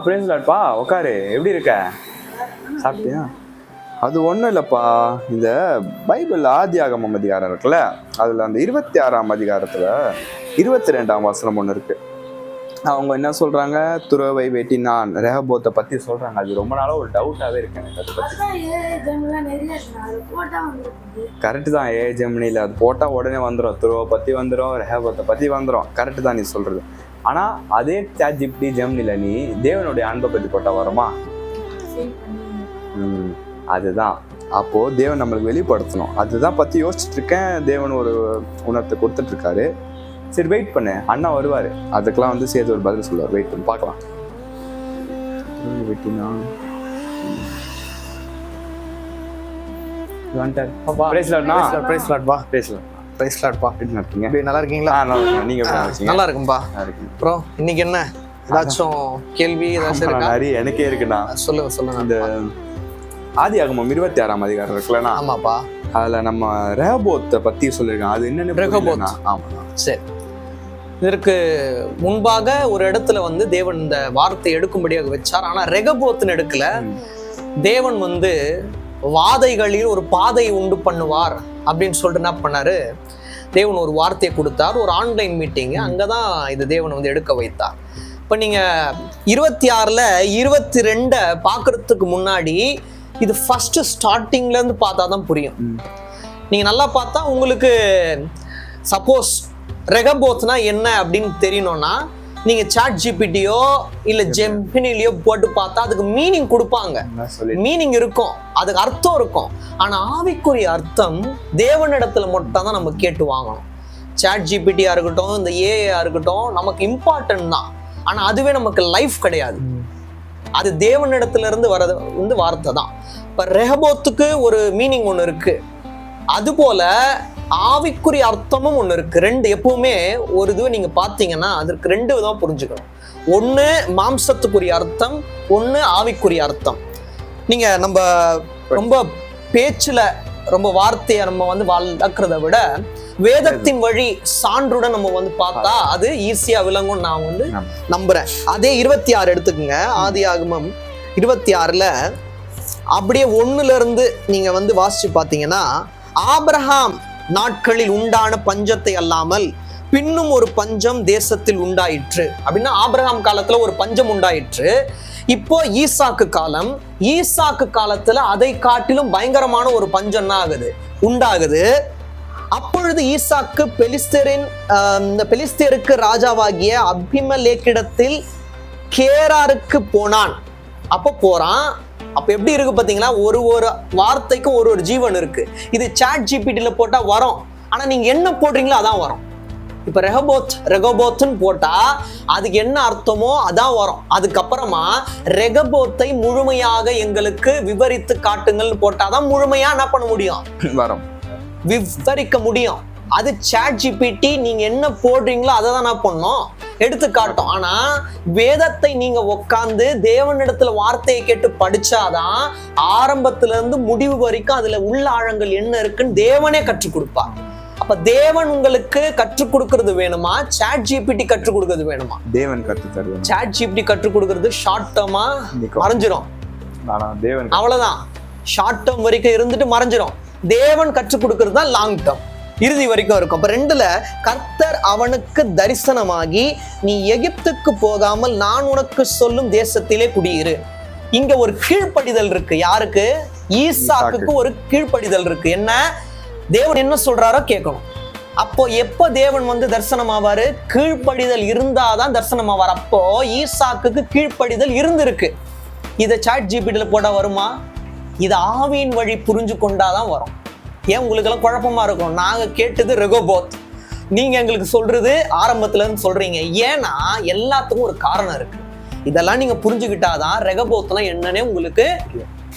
Price லார்ட்ப்பா, உட்காரு. எப்படி இருக்க? சாப்பிட்டியா? அது ஒன்றும் இல்லைப்பா, இந்த பைபிள் ஆதியாகமம் அதிகாரம் இருக்குல்ல, அதில் அந்த 26ஆம் அதிகாரத்தில் 22ஆம் வசனம் ஒன்று இருக்கு. அவங்க என்ன சொல்றாங்க, துறவை வெட்டினான் ரெஹபோத்தை பத்தி சொல்றாங்க. அது ரொம்ப நாளா ஒரு டவுட்டாவே இருக்கு எனக்கு அதை பத்தி. கரெக்டு தான், ஜெமினியில் அது போட்டா உடனே வந்துடும், துறவை பத்தி வந்துடும், ரெஹபோத்தை பத்தி வந்துடும். கரெக்டு தான் நீ சொல்றது. ஆனா அதே ChatGPT ஜெமினில நீ தேவனுடைய அன்பை பத்தி போட்டா வருமா? அதுதான். அப்போ தேவன் நம்மளுக்கு வெளிப்படுத்தணும், அதுதான் பத்தி யோசிச்சுட்டு இருக்கேன். தேவன் ஒரு உணர்த்தை கொடுத்துட்டு இருக்காரு. சரி, வெயிட் பண்ணு, அண்ணா வருவாரு, அதுக்கெல்லாம் வந்து சேர்த்து ஒரு பதில் சொல்லுவார். வெயிட் பண்ணி பார்க்கலாம். நல்லா இருக்கீங்களா? நீங்க நல்லா இருக்கும்பா. அப்புறம் இன்னைக்கு என்ன ஏதாச்சும் கேள்வி ஏதாச்சும் எனக்கே இருக்குண்ணா. சொல்லுங்க. அந்த ஆதியாகமம் 26ஆம் அதிகாரம் இருக்குல்லண்ணா? ஆமாப்பா. அதுல நம்ம ரெஹபோத்தை பத்தி சொல்லியிருக்காங்க. அது என்னன்னு ரெஹபோத். ஆமா, சரி. இதற்கு முன்பாக ஒரு இடத்துல வந்து தேவன் இந்த வார்த்தை எடுக்கும்படியாக வச்சார். ஆனா ரெகபோத்னு எடுக்கல. தேவன் வந்து வாதைகளில் ஒரு பாதையை உண்டு பண்ணுவார் அப்படின்னு சொல்லிட்டு என்ன பண்ணாரு, தேவன் ஒரு வார்த்தையை கொடுத்தார். ஒரு ஆன்லைன் மீட்டிங், அங்கதான் இது தேவன் வந்து எடுக்க வைத்தார். இப்ப நீங்க 26ல 22 பாக்குறதுக்கு முன்னாடி இது ஃபர்ஸ்ட் ஸ்டார்டிங்ல இருந்து பார்த்தாதான் புரியும். நீங்க நல்லா பார்த்தா உங்களுக்கு சப்போஸ் ரெகபோத்னா என்ன அப்படின்னு தெரியணும்னா நீங்க ChatGPTயோ இல்ல ஜெமினிலயோ போட்டு பார்த்தா அதுக்கு மீனிங் கொடுப்பாங்க. மீனிங் இருக்கும், அதுக்கு அர்த்தம் இருக்கும். ஆனா ஆவிக்குரிய அர்த்தம் தேவனிடத்துல மட்டும் தான் நம்ம கேட்டு வாங்கணும். ChatGPTயா இருக்கட்டும், இந்த AI இருக்கட்டும், நமக்கு இம்பார்ட்டன்ட் தான். ஆனா அதுவே நமக்கு லைஃப் கிடையாது. அது தேவனிடத்துல இருந்து வர்றது வந்து வார்த்தை தான். இப்ப ரெஹபோத்துக்கு ஒரு மீனிங் ஒண்ணு இருக்கு, அதுபோல ஆவிக்குரிய அர்த்தமும் ஒண்ணு இருக்கு. ரெண்டு எப்பவுமே ஒரு இதுவை நீங்க பாத்தீங்கன்னா அதற்கு ரெண்டு விதமா புரிஞ்சுக்கணும். ஒண்ணு மாம்சத்துக்குரிய அர்த்தம், ஒண்ணு ஆவிக்குரிய அர்த்தம். நீங்க நம்ம ரொம்ப பேச்சுல ரொம்ப வார்த்தையை நம்ம வந்து வளர்க்கறத விட வேதத்தின் வழி சான்றுடன் நம்ம வந்து பார்த்தா அது ஈஸியா விளங்கும் நான் வந்து நம்புறேன். அதே 26 எடுத்துக்கோங்க. ஆதியாகமம் 26ல அப்படியே 1ல இருந்து நீங்க வந்து வாசிச்சு பார்த்தீங்கன்னா, ஆபிரகாம் நாட்களில் உண்டான பஞ்சத்தை அல்லாமல் பின்னும் ஒரு பஞ்சம் தேசத்தில் உண்டாயிற்று. அப்படின்னா ஆபிரகாம் காலத்துல ஒரு பஞ்சம் உண்டாயிற்று. இப்போ ஈசாக்கு காலம், ஈசாக்கு காலத்துல அதை காட்டிலும் பயங்கரமான ஒரு பஞ்சம் உண்டாகுது. அப்பொழுது ஈசாக்கு பெலிஸ்தேருக்கு ராஜாவாகிய அபிமெலேக்கிடத்தில் கேராருக்கு போனான். அப்ப போறான். அப்ப எப்படி இருக்கு பாத்தீங்களா, ஒரு வார்த்தைக்கும் ஒரு ஜீவன் இருக்கு. இது ChatGPTல போட்டா வரும், ஆனா நீங்க என்ன போடுறீங்களோ அதான் வரும். இப்ப ரெகபோத்னு போட்டா அதுக்கு என்ன அர்த்தமோ அதான் வரும். அதுக்கப்புறமா ரெகபோத்தை முழுமையாக எங்களுக்கு விவரித்து காட்டுங்கள்னு போட்டாதான் முழுமையா என்ன பண்ண முடியும், வரும், விவரிக்க முடியும். அது ChatGPT நீங்க என்ன போடுறீங்களோ அதை தான் நான் பண்ணோம், எடுத்து காட்டும். ஆனா வேதத்தை நீங்க உட்கார்ந்து தேவனிடத்துல வார்த்தையை கேட்டு படிச்சாதான் ஆரம்பத்துல இருந்து முடிவு வரைக்கும் அதுல உள்ள ஆழங்கள் என்ன இருக்குன்னு தேவனே கற்றுக் கொடுப்பா. அப்ப தேவன் உங்களுக்கு கற்றுக் கொடுக்கறது வேணுமா, ChatGPT கற்றுக் கொடுக்கறது வேணுமா? தேவன் கற்றுத் தருவார். ChatGPT கற்றுக் கொடுக்கறது ஷார்ட் டேர்மா மறைஞ்சிரும், அவ்வளவுதான். ஷார்ட் டேர்ம் வரைக்கும் இருந்துட்டு மறைஞ்சிரும். தேவன் கற்றுக் கொடுக்கறது தான் லாங் டேர்ம், இறுதி வரைக்கும் இருக்கும். அப்ப 2ல கர்த்தர் அவனுக்கு தரிசனமாகி, நீ எகிப்துக்கு போகாமல் நான் உனக்கு சொல்லும் தேசத்திலே குடியிரு. இங்க ஒரு கீழ்ப்படிதல் இருக்கு. யாருக்கு? ஈசாக்குக்கு ஒரு கீழ்ப்படிதல் இருக்கு. என்ன தேவன் என்ன சொல்றாரோ கேட்கணும். அப்போ எப்ப தேவன் வந்து தரிசனம் ஆவாரு? கீழ்ப்படிதல் இருந்தாதான் தரிசனம் ஆவார். அப்போ ஈசாக்குக்கு கீழ்ப்படிதல் இருந்திருக்கு. இதை ChatGPTல போட்டா வருமா? இது ஆவியின் வழி புரிஞ்சு கொண்டாதான் வரும். ஏன் உங்களுக்கு எல்லாம் குழப்பமா இருக்கும்? நாங்க கேட்டது ரெகோபோத், நீங்க எங்களுக்கு சொல்றது ஆரம்பத்துல இருந்து சொல்றீங்க. ஏன்னா எல்லாத்துக்கும் ஒரு காரணம் இருக்கு. இதெல்லாம் நீங்க புரிஞ்சுக்கிட்டாதான் ரெகபோத்னா என்னன்னே உங்களுக்கு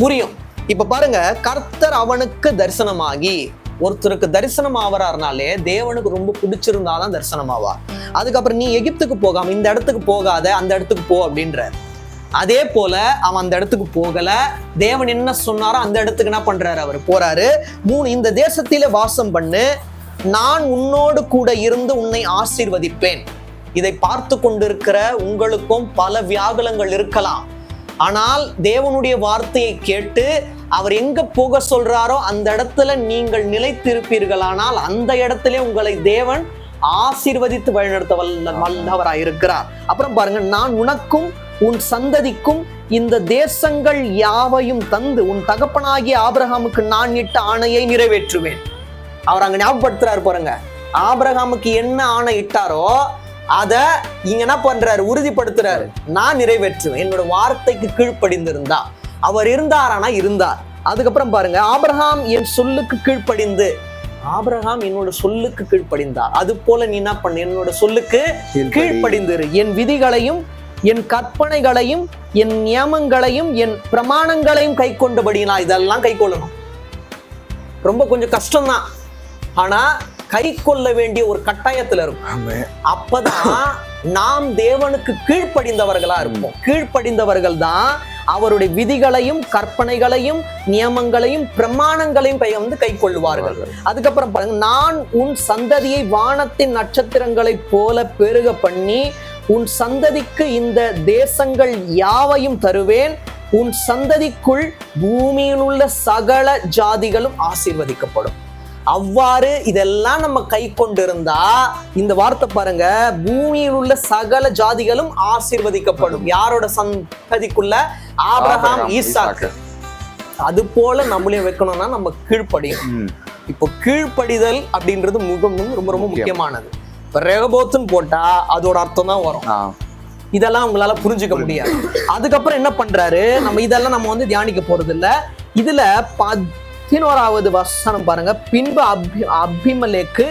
புரியும். இப்ப பாருங்க, கர்த்தர் அவனுக்கு தரிசனமாகி, ஒருத்தருக்கு தரிசனம் ஆவறாருனாலே தேவனுக்கு ரொம்ப பிடிச்சிருந்தாதான் தரிசனம் ஆவார். அதுக்கப்புறம் நீ எகிப்துக்கு போகாம இந்த இடத்துக்கு போகாத, அந்த இடத்துக்கு போ அப்படின்ற. அதே போல அவன் அந்த இடத்துக்கு போகல. தேவன் என்ன சொன்னாரோ அந்த இடத்துக்கு என்ன பண்றாரு, அவர் போறாரு. 3, இந்த தேசத்திலே வாசம் பண்ணு, நான் உன்னோடு கூட இருந்து உன்னை ஆசீர்வதிப்பேன். இதை பார்த்து கொண்டிருக்கிற உங்களுக்கும் பல வியாகுலங்கள் இருக்கலாம். ஆனால் தேவனுடைய வார்த்தையை கேட்டு அவர் எங்க போக சொல்றாரோ அந்த இடத்துல நீங்கள் நிலைத்திருப்பீர்களானால் அந்த இடத்திலே உங்களை தேவன் ஆசீர்வதித்து வழிநடத்த வல்லவராய் இருக்கிறார். அப்புறம் பாருங்க, நான் உனக்கும் உன் சந்ததிக்கும் இந்த தேசங்கள் யாவையும் தந்து உன் தகப்பனாகிய ஆபிரகாமுக்கு நான் இட்ட ஆணையை நிறைவேற்றுவேன். அவர் அங்க ஞாபகப்படுத்துறாரு பாருங்க, ஆபிரகாமுக்கு என்ன ஆணை இட்டாரோ அத இங்க என்ன பண்றாரு, உறுதிப்படுத்துறாரு. நான் நிறைவேற்றுவேன், என்னோட வார்த்தைக்கு கீழ்ப்படிந்திருந்தா. அவர் இருந்தாரானா இருந்தார். அதுக்கப்புறம் பாருங்க, ஆபிரகாம் என் சொல்லுக்கு கீழ்ப்படிந்து, ஆபிரகாம் என்னோட சொல்லுக்கு கீழ்ப்படிந்தார். அது போல நீ என்ன பண்ண, என்னோட சொல்லுக்கு கீழ்ப்படிந்திரு. என் விதிகளையும் என் கற்பனைகளையும் என் நியமங்களையும் என் பிரமாணங்களையும் கை கொண்டபடினா, இதெல்லாம் கை கொள்ளணும். ரொம்ப கொஞ்சம் கஷ்டம்தான், ஆனா கை கொள்ள வேண்டிய ஒரு கட்டாயத்துல இருக்கும். அப்பதான் நாம் தேவனுக்கு கீழ்ப்படிந்தவர்களா இருப்போம். கீழ்ப்படிந்தவர்கள் தான் அவருடைய விதிகளையும் கற்பனைகளையும் நியமங்களையும் பிரமாணங்களையும் கை கொள்வார்கள். அதுக்கப்புறம் பாருங்க, நான் உன் சந்ததியை வானத்தின் நட்சத்திரங்களைப் போல பெருக பண்ணி உன் சந்ததிக்கு இந்த தேசங்கள் யாவையும் தருவேன். உன் சந்ததிக்குள் பூமியில் உள்ள சகல ஜாதிகளும் ஆசீர்வதிக்கப்படும். அவ்வாறு இதெல்லாம் நம்ம கை கொண்டிருந்தா, இந்த வார்த்தை பாருங்க, பூமியில் உள்ள சகல ஜாதிகளும் ஆசீர்வதிக்கப்படும். யாரோட சந்ததிக்குள்ள? ஆபிரகாம், ஈசாக்கு. அது போல நம்மளையும் வைக்கணும்னா நம்ம கீழ்ப்படியும். இப்போ கீழ்ப்படிதல் அப்படின்றது ரொம்ப ரொம்ப முக்கியமானது. இப்ப ரெகபோத்துன்னு போட்டா அதோட அர்த்தம் தான் வரும். இதெல்லாம் உங்களால புரிஞ்சுக்க முடியாது. அதுக்கப்புறம் என்ன பண்றாரு, நம்ம இதெல்லாம் நம்ம வந்து தியானிக்க போறது இல்ல. இதுல 11வது வசனம் பாருங்க, பின்பு அபிமெலேக்கு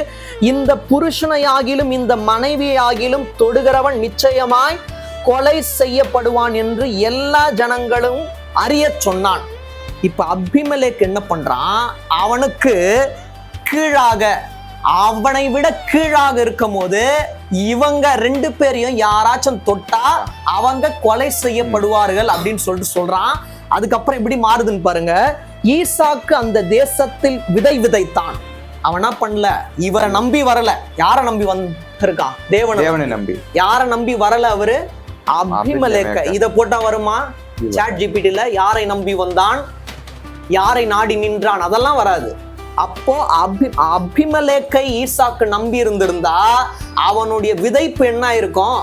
இந்த புருஷனையாகிலும் இந்த மனைவியாகிலும் தொடுகிறவன் நிச்சயமாய் கொலை செய்யப்படுவான் என்று எல்லா ஜனங்களும் அறிய சொன்னான். இப்ப அபிமெலேக்கு என்ன பண்றான், அவனுக்கு கீழாக, அவனை விட கீழாக இருக்கும் போது இவங்க 2 பேரையும் யாராச்சும் தொட்டா அவங்க கொலை செய்யப்படுவார்கள் அப்படின்னு சொல்றான். அதுக்கப்புறம் எப்படி மாறுதுன்னு பாருங்க, ஈசாக்கு அந்த தேசத்தில் விதைத்தான். அவனா பண்ணல, இவரை நம்பி வரல. யார நம்பி வந்திருக்கான்? தேவனை நம்பி. யார நம்பி வரல அவரு? அபிமெலேக்க. இத போட்டா வருமா சாட் ஜிபிடில? யாரை நம்பி வந்தான், யாரை நாடி நின்றான், அதெல்லாம் வராது. அப்போ அபிமெலேக்கை ஈசாக்கு நம்பி இருந்திருந்தா அவனுடைய விதைப்பு என்ன இருக்கும்?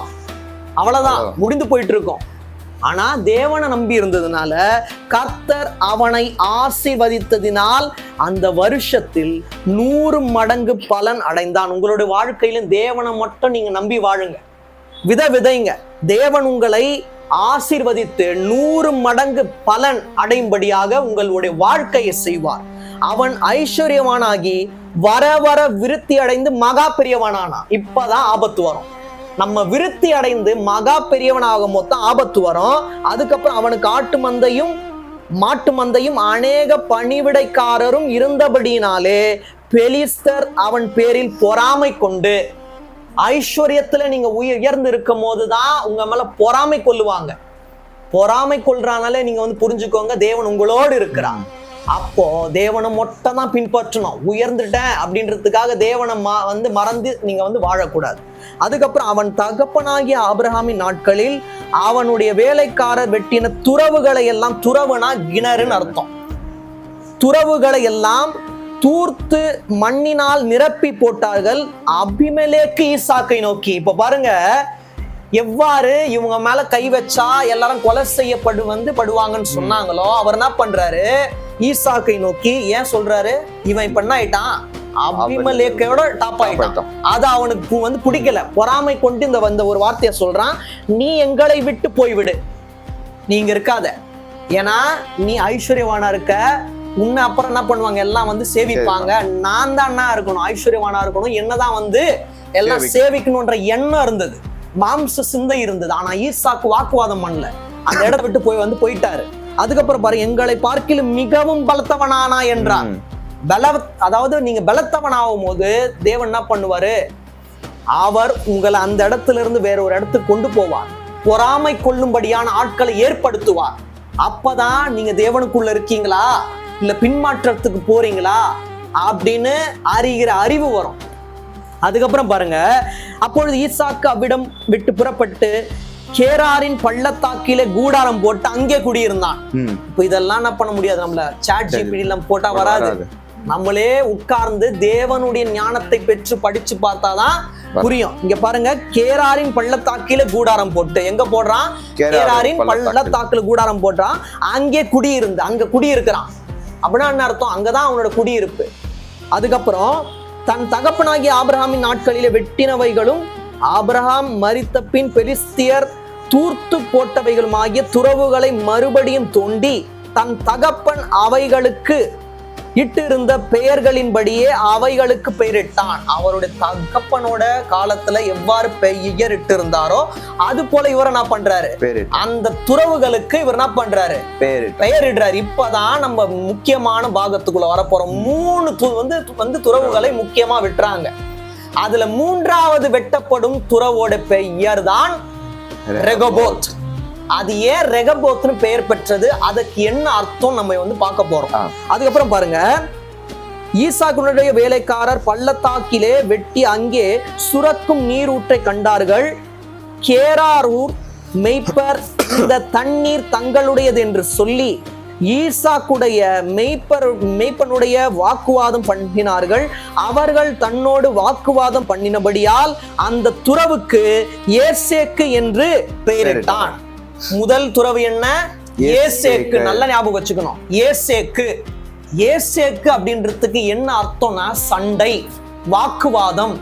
அவ்வளவுதான், முடிந்து போயிட்டு இருக்கும். ஆனா தேவனை நம்பி இருந்ததுனால கர்த்தர் அவனை ஆசீர்வதித்ததினால் அந்த வருஷத்தில் 100 மடங்கு பலன் அடைந்தான். உங்களுடைய வாழ்க்கையிலும் தேவனை மட்டும் நீங்க நம்பி வாழுங்க, விதைங்க. தேவன் உங்களை ஆசீர்வதித்து 100 மடங்கு பலன் அடையும்படியாக உங்களுடைய வாழ்க்கையை செய்வார். அவன் ஐஸ்வர்யவானாகி வர வர விருத்தி அடைந்து மகா பெரியவனானா. இப்பதான் ஆபத்து வரும். நம்ம விருத்தி அடைந்து மகா பெரியவனாகும் போது ஆபத்து வரும். அதுக்கப்புறம் அவனுக்கு ஆட்டு மந்தையும் மாட்டு மந்தையும் அநேக பணிவிடைக்காரரும் இருந்தபடியினாலே பெலிஸ்தர் அவன் பேரில் பொறாமை கொண்டு, ஐஸ்வர்யத்துல நீங்க உயர்ந்து இருக்கும் போதுதான் உங்க மேல பொறாமை கொள்ளுவாங்க. பொறாமை கொள்றானாலே நீங்க வந்து புரிஞ்சுக்கோங்க, தேவன் உங்களோடு இருக்கிறான். அப்போ தேவனை மட்டும் தான் பின்பற்றணும். உயர்ந்துட்டேன் அப்படின்றதுக்காக தேவனை வந்து மறந்து நீங்க வந்து வாழக்கூடாது. அதுக்கப்புறம் அவன் தகப்பனாகிய ஆபிரகாமின் நாட்களில் அவனுடைய வேலைக்காரர் வெட்டின துறவுகளை எல்லாம், துறவுனா கிணறுன்னு அர்த்தம், துறவுகளை எல்லாம் தூர்த்து மண்ணினால் நிரப்பி போட்டார்கள். அபிமெலேக்கு ஈசாக்கை நோக்கி. இப்ப பாருங்க, எவ்வாறு இவங்க மேல கை வச்சா எல்லாரும் கொலை படுவாங்கன்னு சொன்னாங்களோ, அவர் என்ன பண்றாரு, ஈசாக்கை நோக்கி ஏன் சொல்றாரு, இவன் இப்ப என்ன ஆயிட்டான், அபிமெலேக்கோட டாப் ஆயிட்டான். அது அவனுக்கு வந்து பிடிக்கல. பொறாமை கொண்டு இந்த ஒரு வார்த்தையை சொல்றான், நீ எங்களை விட்டு போய்விடு, நீங்க இருக்காத, ஏன்னா நீ ஐஸ்வர்யவானா இருக்க, உன்னை அப்புறம் என்ன பண்ணுவாங்க, எல்லாம் வந்து சேவிப்பாங்க. நான் தான் என்ன இருக்கணும், ஐஸ்வர்யவானா இருக்கணும், என்னதான் வந்து எல்லாம் சேவிக்கணும்ன்ற எண்ணம் இருந்தது, மாம்ச சிந்தை இருந்தது. ஆனா ஈசாக்கு வாக்குவாதம் பண்ணல, அந்த இடத்தை விட்டு போயிட்டாரு. அதுக்கப்புறம் பாரு, எங்களை பார்க்கிலும் மிகவும் பலத்தவனானா என்றான். அதாவது நீங்க பலத்தவனாகும் போது தேவன் என்ன பண்ணுவாரு, அவர் உங்களை அந்த இடத்துல இருந்து வேற ஒரு இடத்துக்கு கொண்டு போவார். பொறாமை கொள்ளும்படியான ஆட்களை ஏற்படுத்துவார். அப்பதான் நீங்க தேவனுக்குள்ள இருக்கீங்களா இல்ல பின்மாற்றத்துக்கு போறீங்களா அப்படின்னு அறிகிற அறிவு வரும். அதுக்கப்புறம் பாருங்க, அப்பொழுது ஈசாக்கு அவ்விடம் விட்டு புறப்பட்டு கேராரின் பள்ளத்தாக்கிலே கூடாரம் போட்டு அங்கே குடியிருந்தான். இப்ப இதெல்லாம் என்ன பண்ண முடியாது, நம்மள சாட் ஜிபிடி எல்லாம் போட்டா வராது. நம்மளே உட்கார்ந்து தேவனுடைய ஞானத்தை பெற்று படிச்சு பார்த்தாதான் புரியும். இங்க பாருங்க, கேராரின் பள்ளத்தாக்கில கூடாரம் போட்டு, எங்க போடுறான்? கேராரின் பள்ளத்தாக்குல கூடாரம் போட்டான், அங்கே குடியிருந்து, அங்க குடியிருக்கிறான். அப்படின்னா என்ன அர்த்தம்? அங்கதான் அவனோட குடியிருப்பு. அதுக்கப்புறம் தன் தகப்பனாகிய ஆபிரகாமின் நாட்களிலே வெட்டினவைகளும் ஆபிரகாம் மரித்த பின் பெலிஸ்தியர் தூர்த்து போட்டவைகளுமாகிய துறவுகளை மறுபடியும் தோண்டி தன் தகப்பன் அவைகளுக்கு இட்டிருந்த பெயர்களின்படியே அவைகளுக்கு பெயரிட்டான். அவருடைய தகப்பனோட காலத்துல எவ்வாறு பெயர் இட்டு இருந்தாரோ அது போல இவர் என்ன பண்றாரு? அந்த துறவுகளுக்கு இவர் என்ன பண்றாரு? பெயரிடுறாரு. இப்பதான் நம்ம முக்கியமான பாகத்துக்குள்ள வரப்போறோம். 3 துறவுகளை முக்கியமா விட்டுறாங்க. அதுல 3வது வெட்டப்படும் துறவோட பெயர் தான் ரெகோபோத். அது ஏன் ரெகோபோத்னு பெயர் பெற்றது, அதுக்கு என்ன அர்த்தம் நம்ம பார்க்க போறோம். அதுக்கப்புறம் பாருங்க, ஈசாக்குடைய வேலைக்காரர் பள்ளத்தாக்கிலே வெட்டி அங்கே சுரக்கும் நீரூற்றை கண்டார்கள். கேராரூர் மெய்ப்பர் இந்த தண்ணீர் தங்களுடையது என்று சொல்லி ஈசாக்குடைய மெய்ப்பனுடைய வாக்குவாதம் பண்ணினார்கள். அவர்கள் தன்னோடு வாக்குவாதம் பண்ணினபடியால் அந்த துறவுக்கு ஏசேக்கு என்று பெயரிட்டான். முதல் துறவு என்ன? ஏசேக்கு. நல்ல ஞாபகம் வச்சுக்கணும். ஏசேக்கு. ஏசேக்கு அப்படின்றதுக்கு என்ன அர்த்தம்னா சண்டை, வாக்குவாதம்.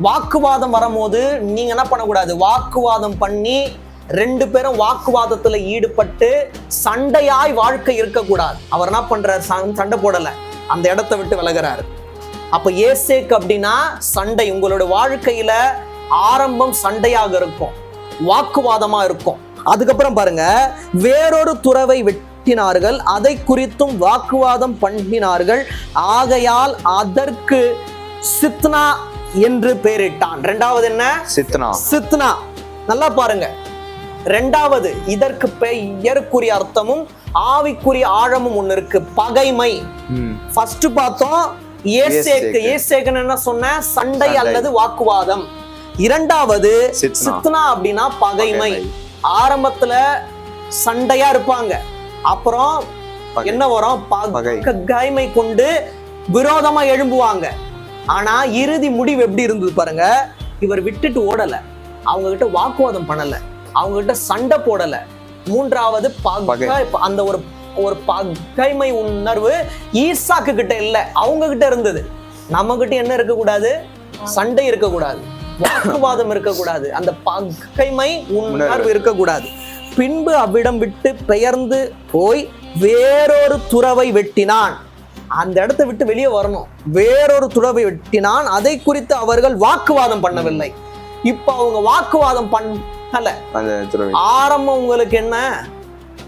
வாக்குவாதம் வரும்போது நீங்க என்ன பண்ணக்கூடாது? வாக்குவாதம் பண்ணி 2 பேரும் வாக்குவாதத்துல ஈடுபட்டு சண்டையாய் வாழ்க்கை இருக்கக்கூடாது. அவர் என்ன பண்றாரு? சண்டை போடல, அந்த இடத்தை விட்டு விலகிறாரு. அப்ப ஏசேக்கு அப்படின்னா சண்டை. உங்களோட வாழ்க்கையில ஆரம்பம் சண்டையாக இருக்கும், வாக்குவாதமா இருக்கும். அதுக்கப்புறம் பாருங்க, வேறொரு துறவை வெட்டினார்கள், அதை குறித்தும் வாக்குவாதம் பண்ணினார்கள். ஆகையால் அதற்கு சித்னா என்று பெயரிட்டான். 2வது என்ன? சித்னா. நல்லா பாருங்க, 2வது இதற்கு பெயருக்குரிய அர்த்தமும் ஆவிக்குரிய ஆழமும் ஒண்ணு இருக்கு. பகைமை. ஃபர்ஸ்ட் பார்த்தோம் ஏசேக்கு. ஏசேக்குன்னு என்ன சொன்ன? சண்டை அல்லது வாக்குவாதம். 2வது சித்னா அப்படின்னா பகைமை. ஆரம்பத்துல சண்டையா இருப்பாங்க, அப்புறம் என்ன வரும்? பகைமை கொண்டு விரோதமா எழும்புவாங்க. ஆனா இறுதி முடிவு எப்படி இருந்தது பாருங்க. இவர் விட்டுட்டு ஓடல, அவங்க கிட்ட வாக்குவாதம் பண்ணல, அவங்க கிட்ட சண்டை போடல. 3வது அந்த ஒரு பகைமை உணர்வு ஈசாக்கு கிட்ட இல்ல, அவங்க கிட்ட இருந்தது. நம்ம கிட்ட என்ன இருக்கக்கூடாது? சண்டை இருக்கக்கூடாது, வாக்குவாதம் இருக்கக்கூடாது, அந்த பகைமை உணர்வு இருக்கக்கூடாது. பின்பு அவ்விடம் விட்டு பெயர்ந்து போய் வேறொரு துறவை வெட்டினான். அந்த இடத்தை விட்டு வெளியே வரணும். வேறொரு துறவை வெட்டினான், அதை குறித்து அவர்கள் வாக்குவாதம் பண்ணவில்லை. இப்ப அவங்க வாக்குவாதம் பண்ணல. ஆரம்பம் உங்களுக்கு என்ன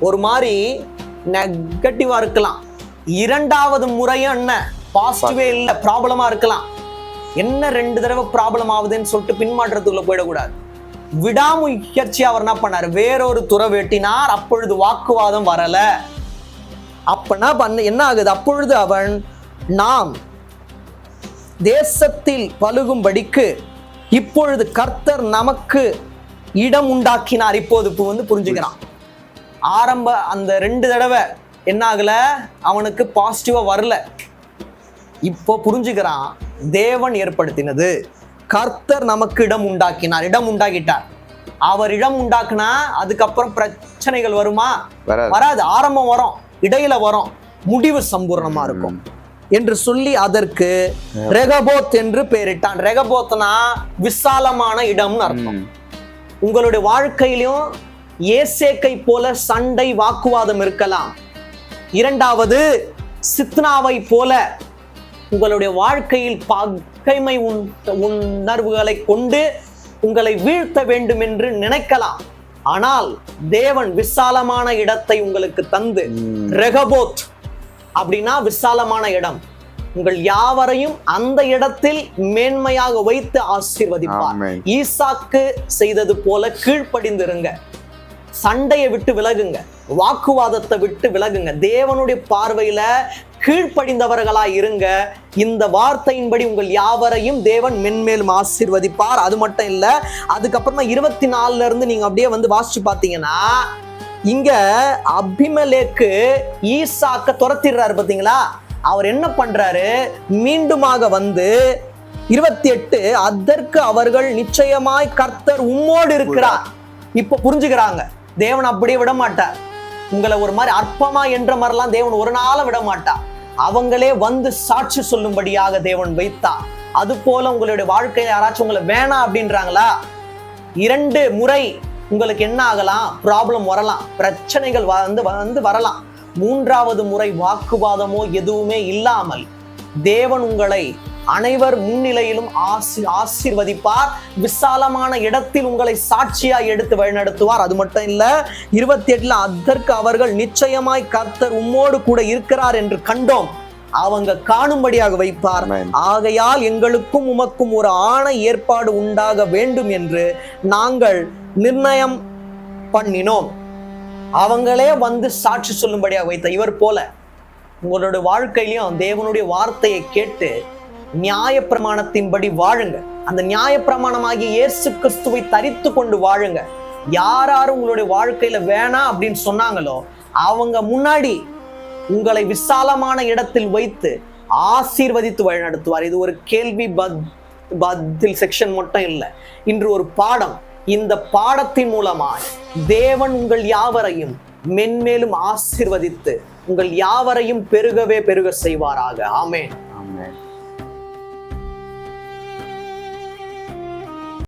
ஒரு மாதிரி நெகட்டிவா இருக்கலாம், 2வது முறையும் என்ன பாசிட்டிவே இல்ல, ப்ராப்ளமா இருக்கலாம். என்ன 2 தடவை ப்ராப்ளம் ஆகுதுன்னு சொல்லிட்டு பின்மாற்றத்துக்குள்ள போயிடக்கூடாது. விடாமுயற்சி அவர் என்ன பண்ணாரு? வேறொரு துறவு வெட்டினார். அப்பொழுது வாக்குவாதம் வரல. அப்பனா என்ன ஆகுது? அப்பொழுது அவன் நாம் தேசத்தில் பலுகும்படிக்கு இப்பொழுது கர்த்தர் நமக்கு இடம் உண்டாக்கினார். இப்போது புரிஞ்சுக்கிறான். ஆரம்ப அந்த 2 தடவை என்ன ஆகல, அவனுக்கு பாசிட்டிவா வரல. இப்போ புரிஞ்சுக்கிறான், தேவன் ஏற்படுத்தினது, கர்த்தர் நமக்கு இடம் உண்டாக்கினார். இடம் உண்டாக்கிட்டார். அவர் இடம் உண்டாக்குனா அதுக்கப்புறம் பிரச்சனைகள் வருமா? வராது. ஆரம்பம் வரும், இடையில வரும், முடிவு சம்பூர்ணமா இருக்கும் என்று சொல்லி அதற்கு ரெகபோத் என்று பெயரிட்டான். ரெகபோத்னா விசாலமான இடம்னு அர்த்தம். உங்களுடைய வாழ்க்கையிலும் ஏசேக்கை போல சண்டை வாக்குவாதம் இருக்கலாம். 2வது சித்னாவை போல உங்களுடைய வாழ்க்கையில் பகைமை உணர்வுகளை கொண்டு உங்களை வீழ்த்த வேண்டும் என்று நினைக்கலாம். ஆனால் தேவன் விசாலமான இடத்தை உங்களுக்கு தந்து, ரெகபோத் அப்படின்னா விசாலமான இடம், உங்கள் யாவரையும் அந்த இடத்தில் மேன்மையாக வைத்து ஆசீர்வதிப்பார். ஈசாக்கு செய்தது போல கீழ்ப்படிந்திருங்க, சண்டையை விட்டு விலகுங்க, வாக்குவாதத்தை விட்டு விலகுங்க. தேவனுடைய பார்வையில கீழ்ப்படிந்தவர்களாய் இருங்க. இந்த வார்த்தையின்படி உங்கள் யாவரையும் தேவன் மென்மேலும் ஆசீர்வதிப்பார். அது மட்டும் இல்ல, அதுக்கப்புறமா 24 இருந்து நீங்க அப்படியே வந்து வாசிச்சு பார்த்தீங்கன்னா, இங்க அபிமெலேக்கு ஈசாக்க துரத்திடுறாரு பாத்தீங்களா. அவர் என்ன பண்றாரு, மீண்டுமாக வந்து 28, அதற்கு அவர்கள் நிச்சயமாய் கர்த்தர் உம்மோடு இருக்கிறார். இப்ப புரிஞ்சுக்கிறாங்க, தேவன் அப்படியே விட மாட்டார். உங்களை ஒரு மாதிரி அற்பமா என்ற மாதிரிலாம் தேவன் ஒரு நாளும் விட மாட்டார். அவங்களே வந்து சாட்சி சொல்லும்படியாக தேவன் வைத்தார். அது போல உங்களுடைய வாழ்க்கையில யாராச்சும் உங்களை வேணாம் அப்படின்றாங்களா, 2 முறை உங்களுக்கு என்ன ஆகலாம், ப்ராப்ளம் வரலாம், பிரச்சனைகள் வந்து வரலாம். 3வது முறை வாக்குவாதமோ எதுவுமே இல்லாமல் தேவன் உங்களை அனைவர் முன்னிலையிலும் ஆசீர்வதிப்பார். விசாலமான இடத்தில் உங்களை சாட்சியாய் எடுத்து வழிநடத்துவார். அது மட்டும் இல்ல, 28 அதற்கு அவர்கள் நிச்சயமாய் கர்த்தர் உம்மோடு கூட இருக்கிறார் என்று கண்டோம், அவங்க காணும்படியாக வைப்பார். ஆகையால் எங்களுக்கும் உமக்கும் ஒரு ஆணை ஏற்பாடு உண்டாக வேண்டும் என்று நாங்கள் நிர்ணயம் பண்ணினோம். அவங்களே வந்து சாட்சி சொல்லும்படியாக வைத்த இவர் போல உங்களோட வாழ்க்கையிலையும் தேவனுடைய வார்த்தையை கேட்டு நியாயப்பிரமாணத்தின்படி வாழுங்க. அந்த நியாயப்பிரமாணமாகிய இயேசு கிறிஸ்துவை தரித்து கொண்டு வாழுங்க. யாரும் உங்களுடைய வாழ்க்கையில வேணாம் அப்படின்னு சொன்னாங்களோ அவங்க முன்னாடி உங்களை விசாலமான இடத்தில் வைத்து ஆசீர்வதித்து வழிநடத்துவார். இது ஒரு கேள்வி பதில் செக்ஷன் மட்டும் இல்லை, இன்று ஒரு பாடம். இந்த பாடத்தின் மூலமாய் தேவன் உங்கள் யாவரையும் மென்மேலும் ஆசீர்வதித்து உங்கள் யாவரையும் பெருகவே பெருக செய்வாராக. ஆமென். ஆமென்.